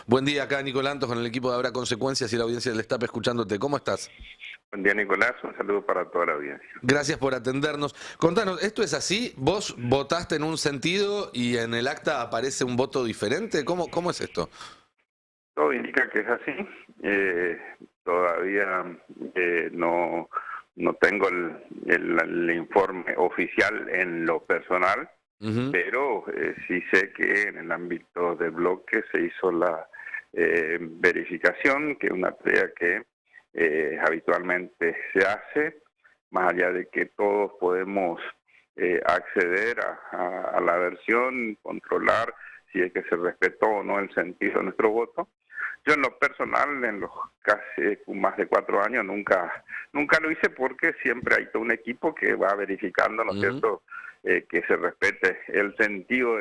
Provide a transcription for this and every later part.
Buen día, acá Nicolantos con el equipo de Habrá Consecuencias y la audiencia del Destape escuchándote. ¿Cómo estás? Buen día, Nicolás. Un saludo para toda la audiencia. Gracias por atendernos. Contanos, ¿esto es así? ¿Vos votaste en un sentido y en el acta aparece un voto diferente? ¿Cómo es esto? Todo indica que es así. Todavía no tengo el informe oficial en lo personal, Ujú. pero sí sé que en el ámbito del bloque se hizo la verificación, que es una tarea que habitualmente se hace, más allá de que todos podemos acceder a la versión, controlar si es que se respetó o no el sentido de nuestro voto. Yo en lo personal, en los casi más de 4 años, nunca lo hice porque siempre hay todo un equipo que va verificando, ¿no es Ujú. cierto?, que se respete el sentido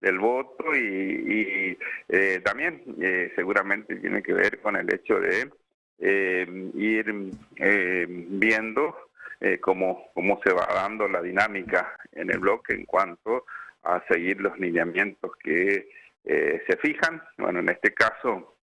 del voto y también seguramente tiene que ver con el hecho de ir viendo cómo se va dando la dinámica en el bloque en cuanto a seguir los lineamientos que se fijan. Bueno, en este caso,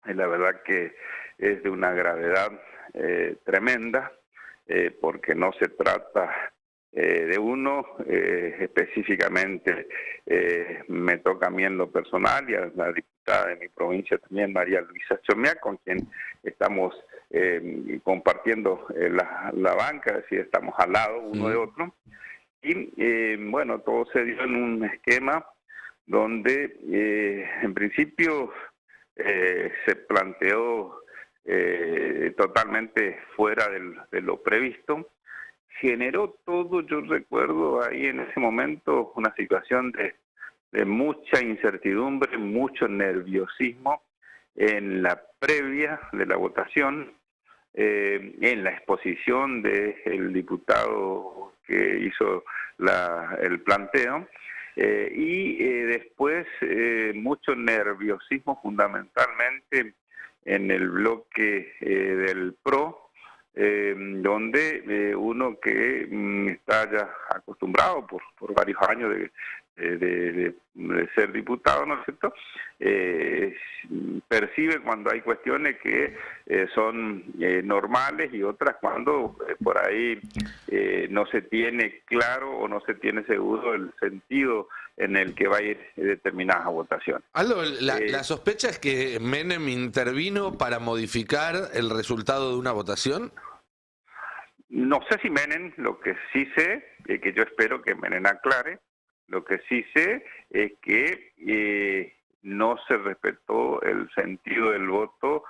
la verdad que es de una gravedad tremenda, porque no se trata de uno, específicamente me toca a mí en lo personal y a la diputada de mi provincia también, María Luisa Chomiak, con quien estamos compartiendo la banca, es decir, estamos al lado uno de Ujú. otro. Y bueno, todo se dio en un esquema donde en principio se planteó totalmente fuera de lo previsto. Generó todo, yo recuerdo ahí en ese momento, una situación de mucha incertidumbre, mucho nerviosismo en la previa de la votación, en la exposición del diputado que hizo el planteo, después mucho nerviosismo fundamentalmente en el bloque del PRO, donde uno que está ya acostumbrado por varios años de ser diputado, ¿no es cierto?, eh, percibe cuando hay cuestiones que son normales y otras cuando por ahí no se tiene claro o no se tiene seguro el sentido en el que va a ir determinada votación. Aldo, la Eh, sospecha es que Menem intervino para modificar el resultado de una votación. no sé si Menem, lo que sí sé, que yo espero que Menem aclare, lo que sí sé es que no se respetó el sentido del voto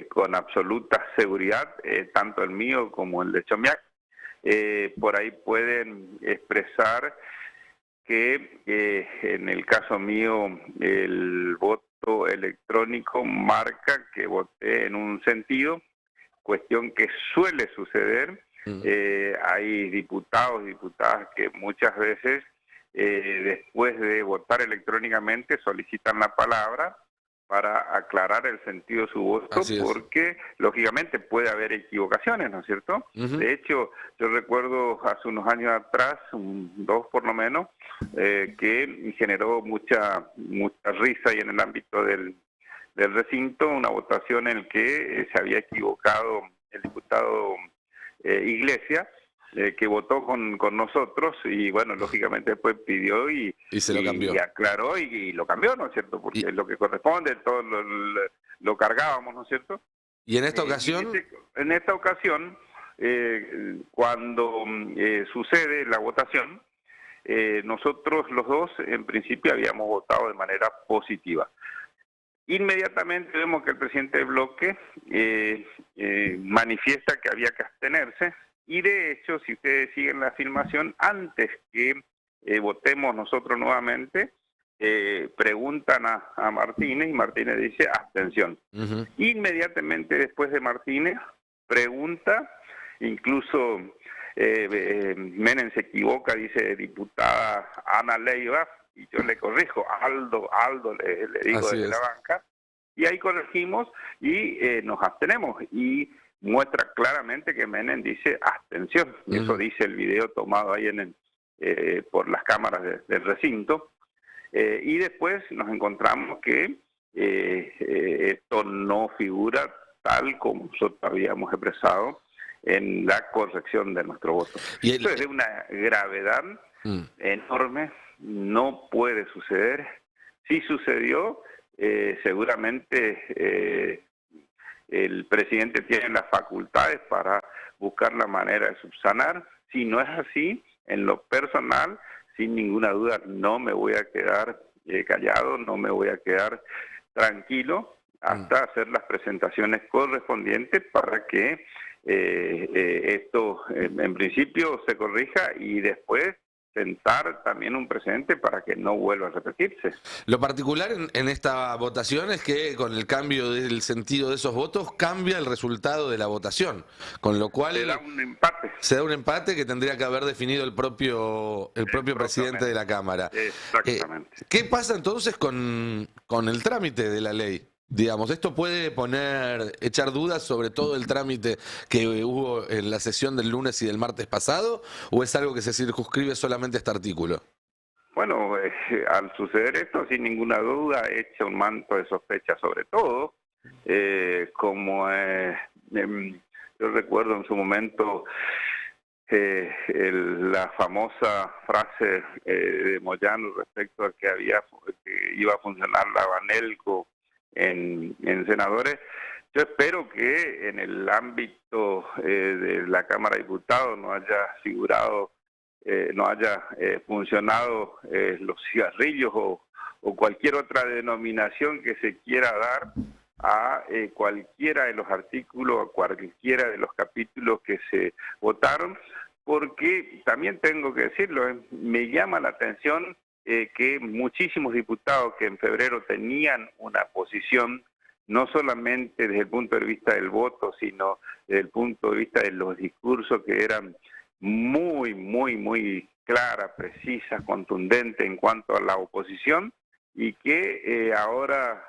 con absoluta seguridad, tanto el mío como el de Chomiak. Por ahí pueden expresar que en el caso mío el voto electrónico marca que voté en un sentido, cuestión que suele suceder. Mm. Hay diputados y diputadas que muchas veces después de votar electrónicamente solicitan la palabra para aclarar el sentido de su voto, Así es. porque lógicamente puede haber equivocaciones, ¿no es cierto? Ujú. De hecho, yo recuerdo hace unos años atrás, dos por lo menos, que generó mucha risa y en el ámbito del recinto, una votación en la que se había equivocado el diputado Iglesias, que votó con nosotros y bueno, lógicamente después pidió Y se lo y cambió. aclaró y lo cambió, ¿no es cierto? Porque Y, es lo que corresponde, todo lo cargábamos, ¿no es cierto? y en esta Y ocasión, en esta ocasión, cuando sucede la votación, nosotros los dos en principio habíamos votado de manera positiva. Inmediatamente vemos que el presidente del bloque manifiesta que había que abstenerse y de hecho, si ustedes siguen la filmación, antes que votemos nosotros nuevamente, preguntan a Martínez y Martínez dice abstención. ujú, Inmediatamente después de Martínez, pregunta, incluso Menem se equivoca, dice diputada Ana Leiva, y yo le corrijo, Aldo le digo así desde la es. banca, y ahí corregimos y nos abstenemos, y muestra claramente que Menem dice abstención, y eso Ujú. dice el video tomado ahí por las cámaras del recinto. Y después nos encontramos que esto no figura tal como nosotros habíamos expresado en la corrección de nuestro voto. Esto es de una gravedad enorme, no puede suceder. Si sucedió, seguramente el presidente tiene las facultades para buscar la manera de subsanar. Si no es así, en lo personal, sin ninguna duda, no me voy a quedar callado, no me voy a quedar tranquilo hasta hacer las presentaciones correspondientes para que esto en principio se corrija y después sentar también un precedente para que no vuelva a repetirse. Lo particular en esta votación es que con el cambio del sentido de esos votos cambia el resultado de la votación, con lo cual se da un empate. Se da un empate que tendría que haber definido el propio presidente de la Cámara. Exactamente. ¿Qué pasa entonces con el trámite de la ley? Digamos, ¿esto puede echar dudas sobre todo el trámite que hubo en la sesión del lunes y del martes pasado, o es algo que se circunscribe solamente a este artículo? Bueno, al suceder esto, sin ninguna duda, echa un manto de sospecha sobre todo, yo recuerdo en su momento la famosa frase de Moyano respecto a que iba a funcionar la Banelco en senadores. Yo espero que en el ámbito de la Cámara de Diputados no haya figurado, no haya funcionado los cigarrillos o cualquier otra denominación que se quiera dar a cualquiera de los artículos, a cualquiera de los capítulos que se votaron, porque también tengo que decirlo, me llama la atención que muchísimos diputados que en febrero tenían una posición, no solamente desde el punto de vista del voto, sino desde el punto de vista de los discursos que eran muy claras, precisas, contundentes en cuanto a la oposición, y que ahora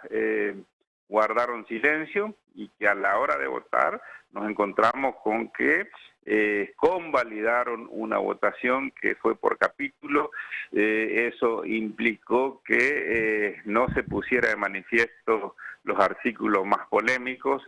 guardaron silencio, y que a la hora de votar nos encontramos con que convalidaron una votación que fue por capítulo. Eso implicó que no se pusiera de manifiesto los artículos más polémicos.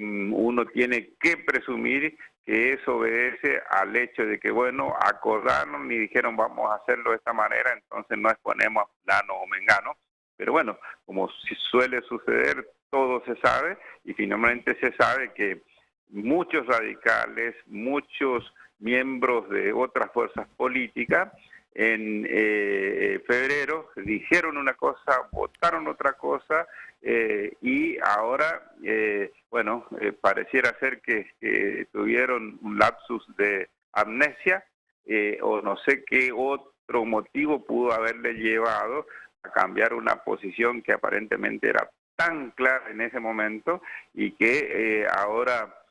Uno tiene que presumir que eso obedece al hecho de que, bueno, acordaron y dijeron vamos a hacerlo de esta manera, entonces no exponemos a fulano o mengano. Pero bueno, como suele suceder, todo se sabe, y finalmente se sabe que muchos radicales, muchos miembros de otras fuerzas políticas en febrero dijeron una cosa, votaron otra cosa, y ahora, pareciera ser que tuvieron un lapsus de amnesia, o no sé qué otro motivo pudo haberle llevado a cambiar una posición que aparentemente era tan clara en ese momento, y que ahora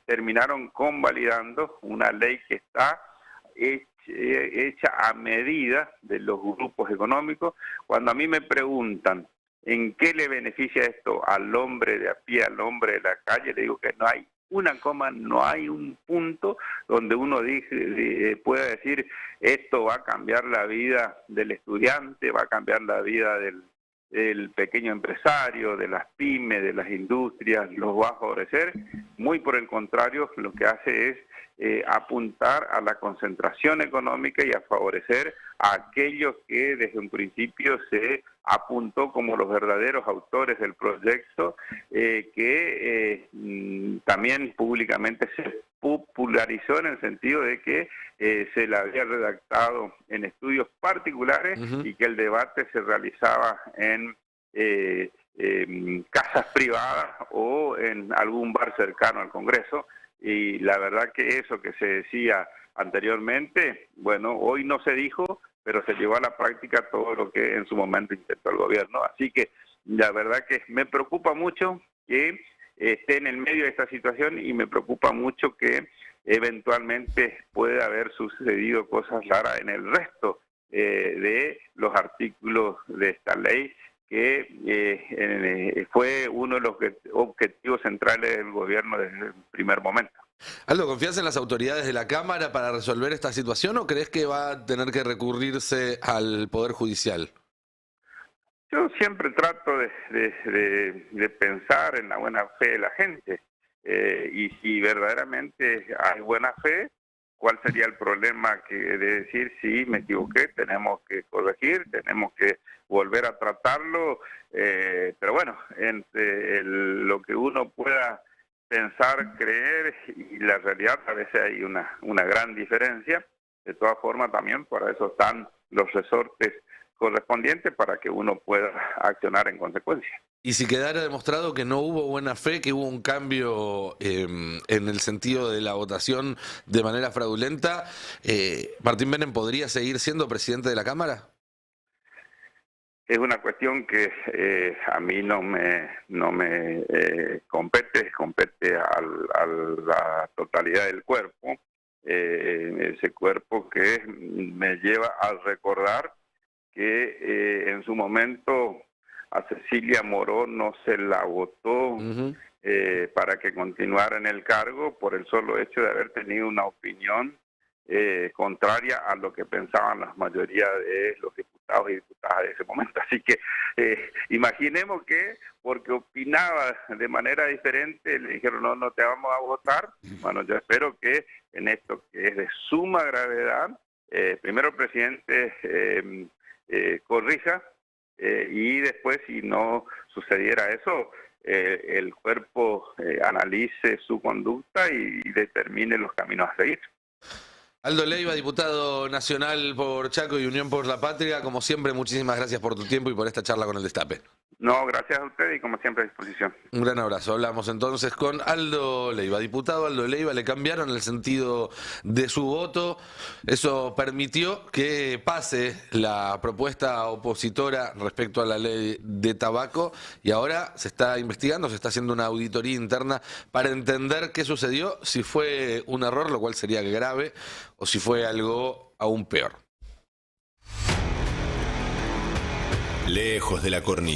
terminaron convalidando una ley que está hecha a medida de los grupos económicos. Cuando a mí me preguntan en qué le beneficia esto al hombre de a pie, al hombre de la calle, le digo que no hay una coma, no hay un punto donde uno pueda decir esto va a cambiar la vida del estudiante, va a cambiar la vida del pequeño empresario, de las pymes, de las industrias, los va a favorecer. Muy por el contrario, lo que hace es apuntar a la concentración económica y a favorecer a aquellos que desde un principio se apuntó como los verdaderos autores del proyecto, que también públicamente se popularizó en el sentido de que se la había redactado en estudios particulares y que el debate se realizaba en casas privadas o en algún bar cercano al Congreso. Y la verdad que eso que se decía anteriormente, bueno, hoy no se dijo, pero se llevó a la práctica todo lo que en su momento intentó el gobierno. Así que la verdad que me preocupa mucho que esté en el medio de esta situación, y me preocupa mucho que eventualmente pueda haber sucedido cosas raras en el resto de los artículos de esta ley, que fue uno de los objetivos centrales del gobierno desde el primer momento. Aldo, ¿confías en las autoridades de la Cámara para resolver esta situación, o crees que va a tener que recurrirse al Poder Judicial? Yo siempre trato de pensar en la buena fe de la gente, y si verdaderamente hay buena fe, ¿cuál sería el problema de decir, sí, me equivoqué, tenemos que corregir, tenemos que volver a tratarlo? Pero bueno, entre lo que uno pueda pensar, creer y la realidad, a veces hay una gran diferencia. De todas formas, también para eso están los resortes correspondientes para que uno pueda accionar en consecuencia. Y si quedara demostrado que no hubo buena fe, que hubo un cambio en el sentido de la votación de manera fraudulenta, ¿Martín Menem podría seguir siendo presidente de la Cámara? Es una cuestión que a mí no me compete a la totalidad del cuerpo, ese cuerpo que me lleva a recordar que en su momento a Cecilia Moró no se la votó para que continuara en el cargo por el solo hecho de haber tenido una opinión contraria a lo que pensaban la mayoría de los diputados y diputadas de ese momento. Así que imaginemos que porque opinaba de manera diferente le dijeron no te vamos a votar. Bueno, yo espero que en esto que es de suma gravedad, primero el presidente corrija, y después, si no sucediera eso, el cuerpo analice su conducta y determine los caminos a seguir. Aldo Leiva, diputado nacional por Chaco y Unión por la Patria, como siempre, muchísimas gracias por tu tiempo y por esta charla con el Destape. No, gracias a usted y como siempre a disposición. Un gran abrazo. Hablamos entonces con Aldo Leiva. Diputado Aldo Leiva, le cambiaron el sentido de su voto. Eso permitió que pase la propuesta opositora respecto a la ley de tabaco y ahora se está investigando, se está haciendo una auditoría interna para entender qué sucedió, si fue un error, lo cual sería grave, o si fue algo aún peor. Lejos de la cornisa.